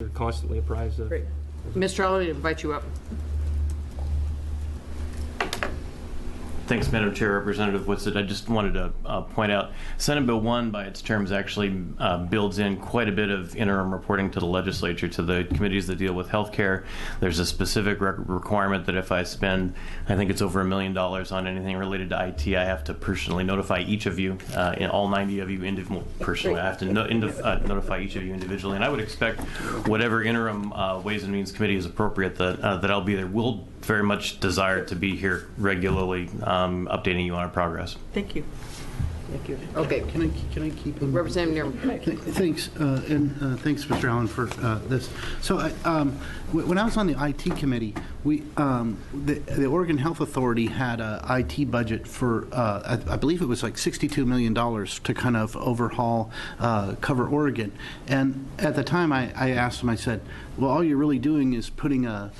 They're constantly apprised of. Great. Mr. Allen, I invite you up. Thanks, Madam Chair. Representative Whitsitt, I just wanted to point out Senate Bill 1 by its terms actually builds in quite a bit of interim reporting to the legislature, to the committees that deal with health care. There's a specific requirement that if I spend, I think it's over $1 million on anything related to IT, I have to personally notify each of you, all 90 of you personally. I have to notify each of you individually. And I would expect whatever interim Ways and Means Committee is appropriate that I'll be there. We'll very much desire to be here regularly, updating you on our progress. Thank you. Thank you. Okay. Can I keep him? Representative Nierman. Thanks, and thanks, Mr. Allen, for this. So, when I was on the IT committee, the Oregon Health Authority had a IT budget for, I believe it was like $62 million to kind of overhaul, cover Oregon. And at the time, I asked them, I said, well, all you're really doing is putting a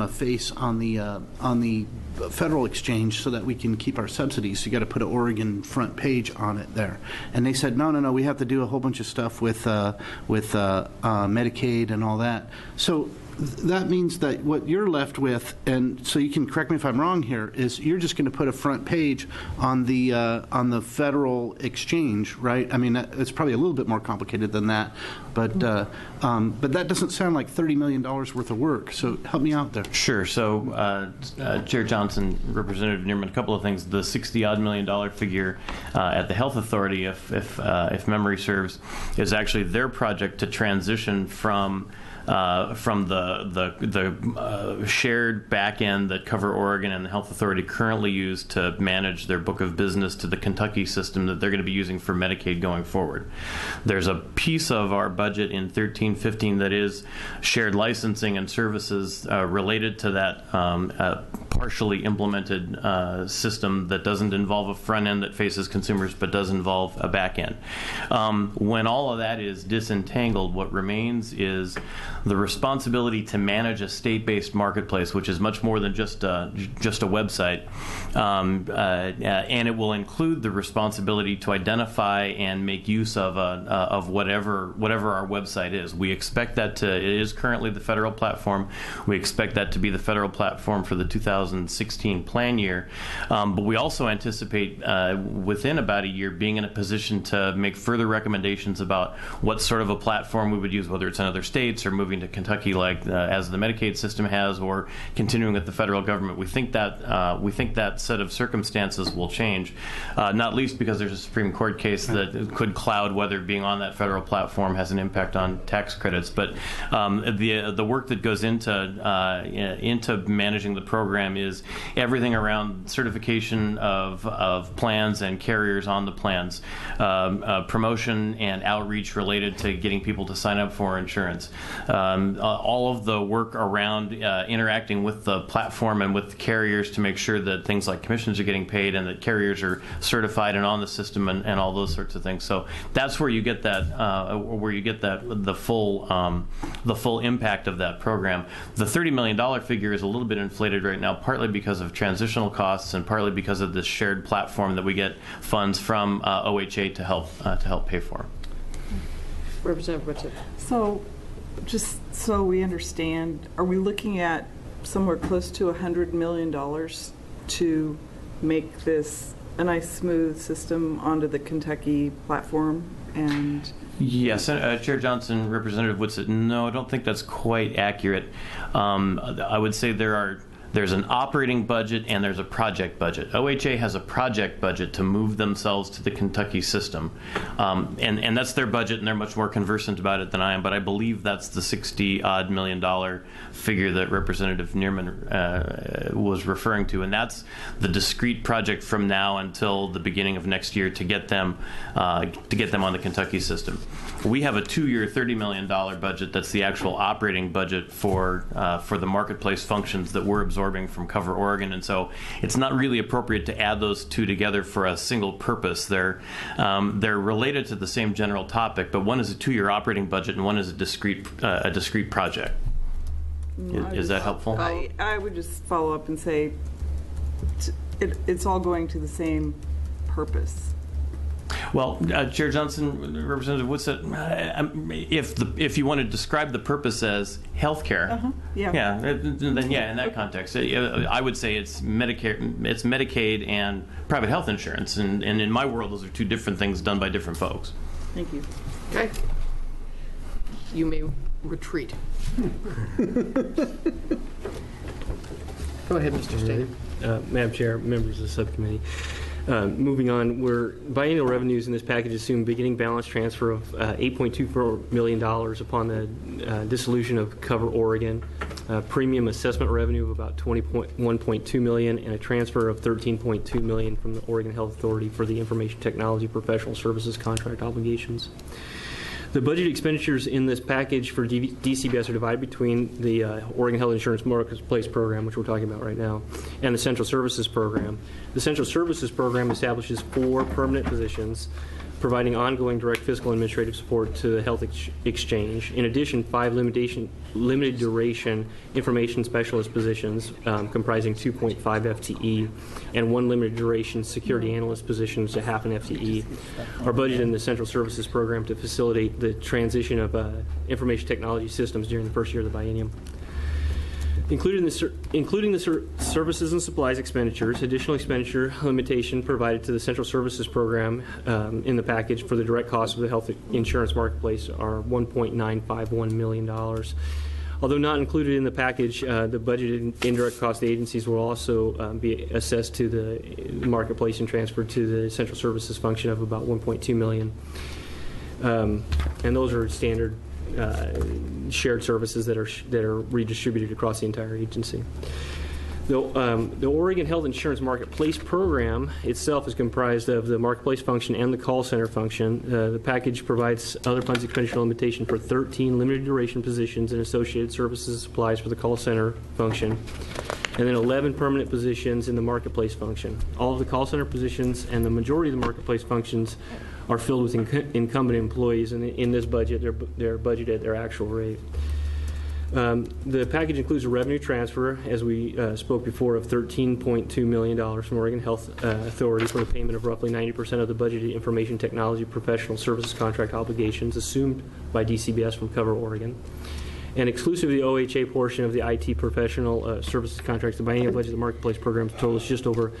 face on the federal exchange so that we can keep our subsidies. You got to put an Oregon front page on it there. And they said, no, we have to do a whole bunch of stuff with Medicaid and all that. So that means that what you're left with, and so you can correct me if I'm wrong here, is you're just going to put a front page on the federal exchange, right? I mean, it's probably a little bit more complicated than that, but that doesn't sound like $30 million worth of work. So help me out there. Sure. So, Chair Johnson, Representative Nierman, a couple of things. The $60-odd million figure at the Health Authority, if memory serves, is actually their project to transition from the shared back end that Cover Oregon and the Health Authority currently use to manage their book of business to the Kentucky system that they're going to be using for Medicaid going forward. There's a piece of our budget in 13-15 that is shared licensing and services related to that partially implemented system that doesn't involve a front end that faces consumers but does involve a back end. When all of that is disentangled, what remains is the responsibility to manage a state-based marketplace, which is much more than just a website, and it will include the responsibility to identify and make use of whatever our website is. We expect that it is currently the federal platform. We expect that to be the federal platform for the 2016 plan year, but we also anticipate within about a year being in a position to make further recommendations about what sort of a platform we would use, whether it's in other states or moving to Kentucky like as the Medicaid system has, or continuing with the federal government. We think that set of circumstances will change, not least because there's a Supreme Court case that could cloud whether being on that federal platform has an impact on tax credits. But the work that goes into managing the program is everything around certification of plans and carriers on the plans, promotion and outreach related to getting people to sign up for insurance. All of the work around interacting with the platform and with the carriers to make sure that things like commissions are getting paid and that carriers are certified and on the system and all those sorts of things. So that's where you get that the full impact of that program. The $30 million figure is a little bit inflated right now, partly because of transitional costs and partly because of this shared platform that we get funds from OHA to help pay for. Representative Whitsitt. So, just so we understand, are we looking at somewhere close to $100 million to make this a nice, smooth system onto the Kentucky platform? And yes, Chair Johnson, Representative Whitsitt, no, I don't think that's quite accurate. I would say there's an operating budget and there's a project budget. OHA has a project budget to move themselves to the Kentucky system. And that's their budget, and they're much more conversant about it than I am, but I believe that's the $60-odd million figure that Representative Nierman was referring to, and that's the discrete project from now until the beginning of next year to get them on the Kentucky system. We have a 2-year $30 million budget that's the actual operating budget for the marketplace functions that we're absorbing from Cover Oregon, and so it's not really appropriate to add those two together for a single purpose. They're related to the same general topic, but one is a 2-year operating budget and one is a discrete project. Is that helpful? I would just follow up and say it's all going to the same purpose. Well, Chair Johnson, Representative Woodson, if you want to describe the purpose as healthcare, then yeah, in that context, I would say it's Medicare, it's Medicaid and private health insurance, and in my world, those are two different things done by different folks. Thank you. Okay. You may retreat. Go ahead, Mr. State. Madam Chair, members of the subcommittee. Moving on, biennial revenues in this package assume beginning balance transfer of $8.24 million upon the dissolution of Cover Oregon, premium assessment revenue of about $21.2 million, and a transfer of $13.2 million from the Oregon Health Authority for the information technology professional services contract obligations. The budget expenditures in this package for DCBS are divided between the Oregon Health Insurance Marketplace Program, which we're talking about right now, and the Central Services Program. The Central Services Program establishes 4 permanent positions, providing ongoing direct fiscal and administrative support to the health exchange. In addition, 5 limited duration information specialist positions comprising 2.5 FTE and 1 limited duration security analyst position to half an FTE are budgeted in the Central Services Program to facilitate the transition of information technology systems during the first year of the biennium. Including the services and supplies expenditures, additional expenditure limitation provided to the Central Services Program in the package for the direct costs of the health insurance marketplace are $1.951 million. Although not included in the package, the budgeted indirect cost agencies will also be assessed to the marketplace and transferred to the Central Services function of about $1.2 million. And those are standard shared services that are redistributed across the entire agency. The Oregon Health Insurance Marketplace Program itself is comprised of the marketplace function and the call center function. The package provides other funds expenditure limitation for 13 limited duration positions and associated services and supplies for the call center function, and then 11 permanent positions in the marketplace function. All of the call center positions and the majority of the marketplace functions are filled with incumbent employees, and in this budget, they're budgeted at their actual rate. The package includes a revenue transfer, as we spoke before, of $13.2 million from Oregon Health Authority for the payment of roughly 90% of the budgeted information technology professional services contract obligations assumed by DCBS from Cover Oregon. And exclusive of the OHA portion of the IT professional services contracts, the biennial budget of the marketplace program totals just over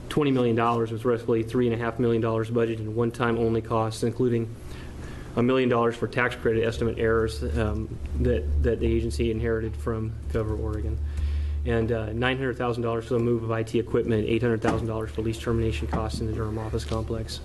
$20 million, with roughly $3.5 million budgeted in one-time only costs, including $1 million for tax credit estimate errors that the agency inherited from Cover Oregon, and $900,000 for the move of IT equipment, $800,000 for lease termination costs in the Durham office complex.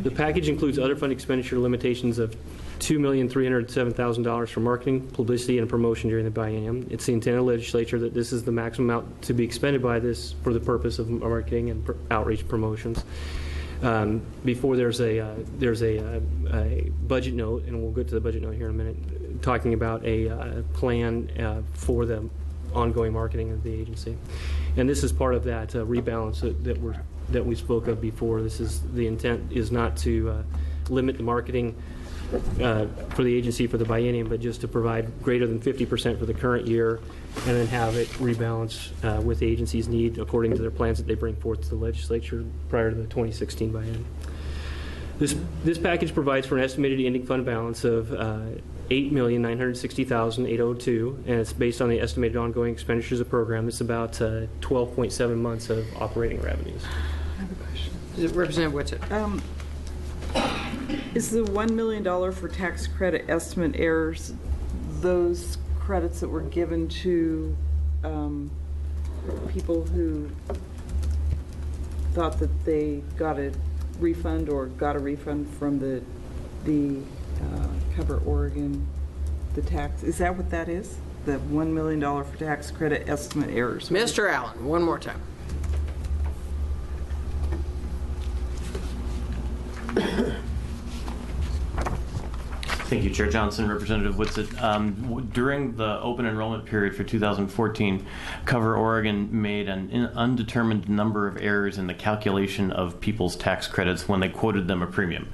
The package includes other fund expenditure limitations of $2,307,000 for marketing, publicity, and promotion during the biennium. It's the intent of the legislature that this is the maximum amount to be expended by this for the purpose of marketing and outreach promotions. Before there's a budget note, and we'll get to the budget note here in a minute, talking about a plan for the ongoing marketing of the agency, and this is part of that rebalance that we spoke of before. The intent is not to limit the marketing for the agency for the biennium, but just to provide greater than 50% for the current year, and then have it rebalance with the agency's need according to their plans that they bring forth to the legislature prior to the 2016 biennium. This package provides for an estimated ending fund balance of $8,960,802, and it's based on the estimated ongoing expenditures of the program. It's about 12.7 months of operating revenues. I have a question. Representative Whitsitt. Is the $1 million for tax credit estimate errors those credits that were given to people who thought that they got a refund or got a refund from the Cover Oregon, the tax? Is that what that is? The $1 million for tax credit estimate errors? Mr. Allen, one more time. Thank you, Chair Johnson, Representative Whitsitt. During the open enrollment period for 2014, Cover Oregon made an undetermined number of errors in the calculation of people's tax credits when they quoted them a premium.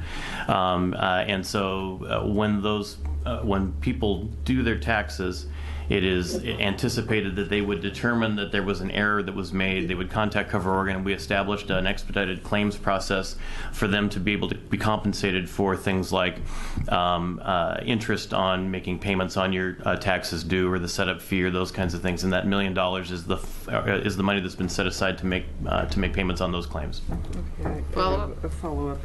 And so when those when people do their taxes, it is anticipated that they would determine that there was an error that was made. They would contact Cover Oregon, and we established an expedited claims process for them to be able to be compensated for things like interest on making payments on your taxes due, or the setup fee, or those kinds of things. And that $1 million is the money that's been set aside to make payments on those claims. Okay, Follow-up. a follow-up.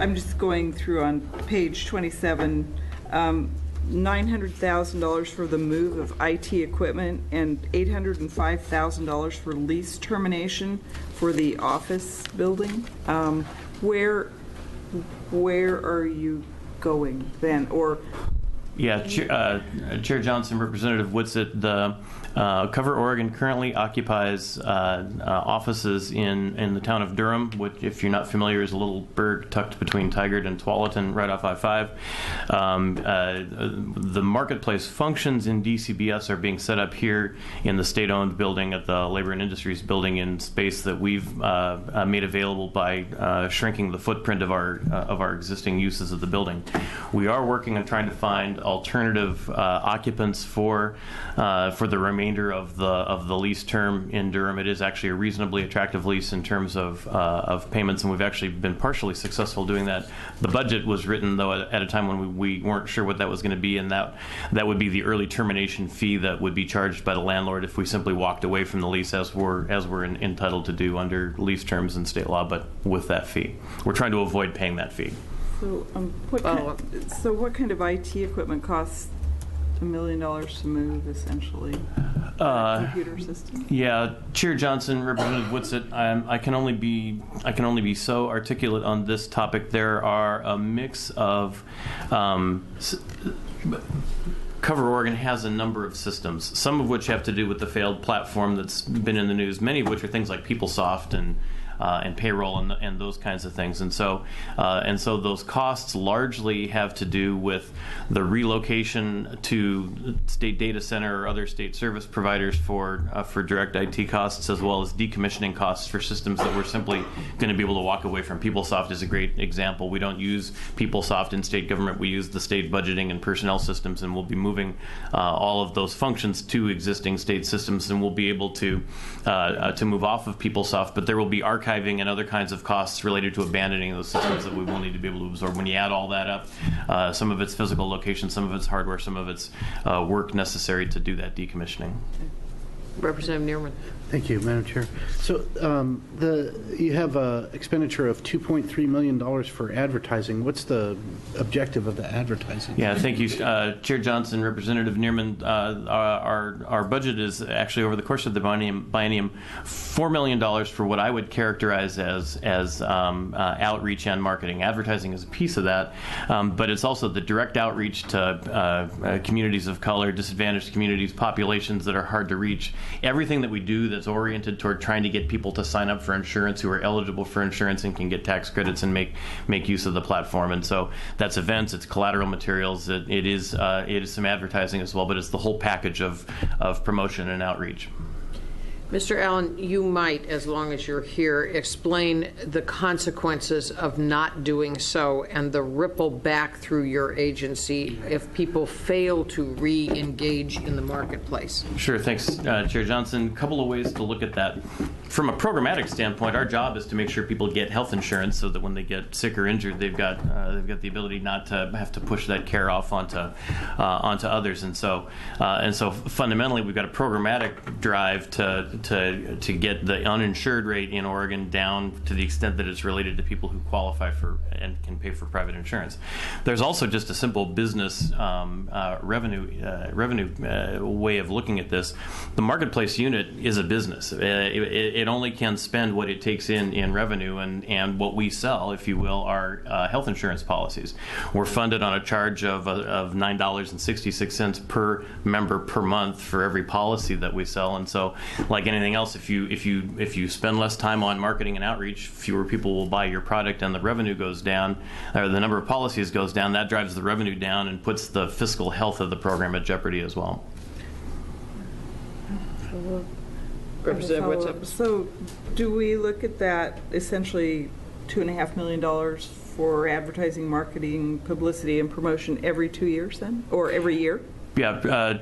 I'm just going through on page 27, $900,000 for the move of IT equipment and $805,000 for lease termination for the office building. Where are you going then? Or Yeah, Chair Johnson, Representative Whitsitt, the Cover Oregon currently occupies offices in the town of Durham, which, if you're not familiar, is a little burg tucked between Tigard and Tualatin, right off I-5. The marketplace functions in DCBS are being set up here in the state-owned building at the Labor and Industries building, in space that we've made available by shrinking the footprint of our existing uses of the building. We are working on trying to find alternative occupants for the remainder of the lease term in Durham. It is actually a reasonably attractive lease in terms of payments, and we've actually been partially successful doing that. The budget was written, though, at a time when we weren't sure what that was going to be, and that would be the early termination fee that would be charged by the landlord if we simply walked away from the lease, as we're entitled to do under lease terms and state law, but with that fee. We're trying to avoid paying that fee. so, what kind of IT equipment costs $1 million to move, essentially? Computer system? Yeah, Chair Johnson, Representative Whitsitt, I can only be so articulate on this topic. There are a mix of Cover Oregon has a number of systems, some of which have to do with the failed platform that's been in the news, many of which are things like PeopleSoft and payroll and those kinds of things, and so those costs largely have to do with the relocation to state data center or other state service providers for direct IT costs, as well as decommissioning costs for systems that we're simply going to be able to walk away from. PeopleSoft is a great example. We don't use PeopleSoft in state government. We use the state budgeting and personnel systems, and we'll be moving all of those functions to existing state systems, and we'll be able to move off of PeopleSoft, but there will be archiving and other kinds of costs related to abandoning those systems that we will need to be able to absorb. When you add all that up, some of it's physical location, some of it's hardware, some of it's work necessary to do that decommissioning. Representative Neerman. Thank you, Madam Chair. So you have an expenditure of $2.3 million for advertising. What's the objective of the advertising? Yeah, thank you, Chair Johnson, Representative Neerman. Our budget is actually, over the course of the biennium, $4 million for what I would characterize as outreach and marketing. Advertising is a piece of that, but it's also the direct outreach to communities of color, disadvantaged communities, populations that are hard to reach. Everything that we do that's oriented toward trying to get people to sign up for insurance who are eligible for insurance and can get tax credits and make use of the platform. And so that's events, it's collateral materials, it is some advertising as well, but it's the whole package of promotion and outreach. Mr. Allen, you might, as long as you're here, explain the consequences of not doing so and the ripple back through your agency if people fail to re-engage in the marketplace. Sure, thanks, Chair Johnson. A couple of ways to look at that. From a programmatic standpoint, our job is to make sure people get health insurance so that when they get sick or injured, they've got the ability not to have to push that care off onto others. And so fundamentally, we've got a programmatic drive to get the uninsured rate in Oregon down to the extent that it's related to people who qualify for and can pay for private insurance. There's also just a simple business revenue way of looking at this. The marketplace unit is a business. It only can spend what it takes in revenue, and what we sell, if you will, are health insurance policies. We're funded on a charge of $9.66 per member per month for every policy that we sell, and so, like anything else, if you spend less time on marketing and outreach, fewer people will buy your product, and the revenue goes down, or the number of policies goes down. That drives the revenue down and puts the fiscal health of the program at jeopardy as well. Representative Whitsitt. So do we look at that essentially $2.5 million for advertising, marketing, publicity, and promotion every 2 years then, or every year? Yeah,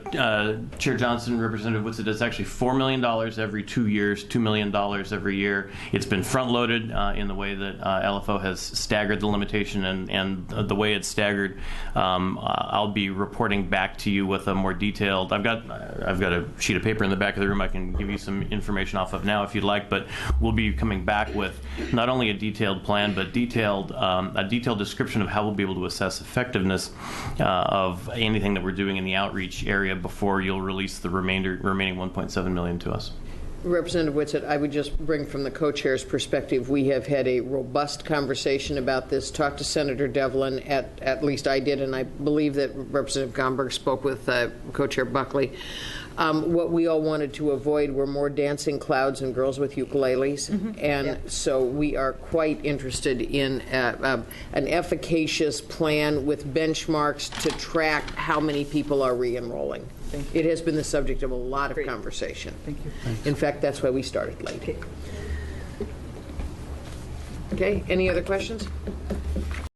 Chair Johnson, Representative Whitsitt, it's actually $4 million every 2 years, $2 million every year. It's been front-loaded in the way that LFO has staggered the limitation, and the way it's staggered, I'll be reporting back to you with a more detailed. I've got a sheet of paper in the back of the room I can give you some information off of now if you'd like, but we'll be coming back with not only a detailed plan, but a detailed description of how we'll be able to assess effectiveness of anything that we're doing in the outreach area before you'll release the remaining 1.7 million to us. Representative Whitsitt, I would just bring from the co-chair's perspective, we have had a robust conversation about this, talked to Senator Devlin, at least I did, and I believe that Representative Gomberg spoke with co-chair Buckley. What we all wanted to avoid were more dancing clouds and girls with ukuleles, so we are quite interested in an efficacious plan with benchmarks to track how many people are re-enrolling. It has been the subject of a lot of conversation. Thank you. In fact, that's why we started late. Okay, any other questions?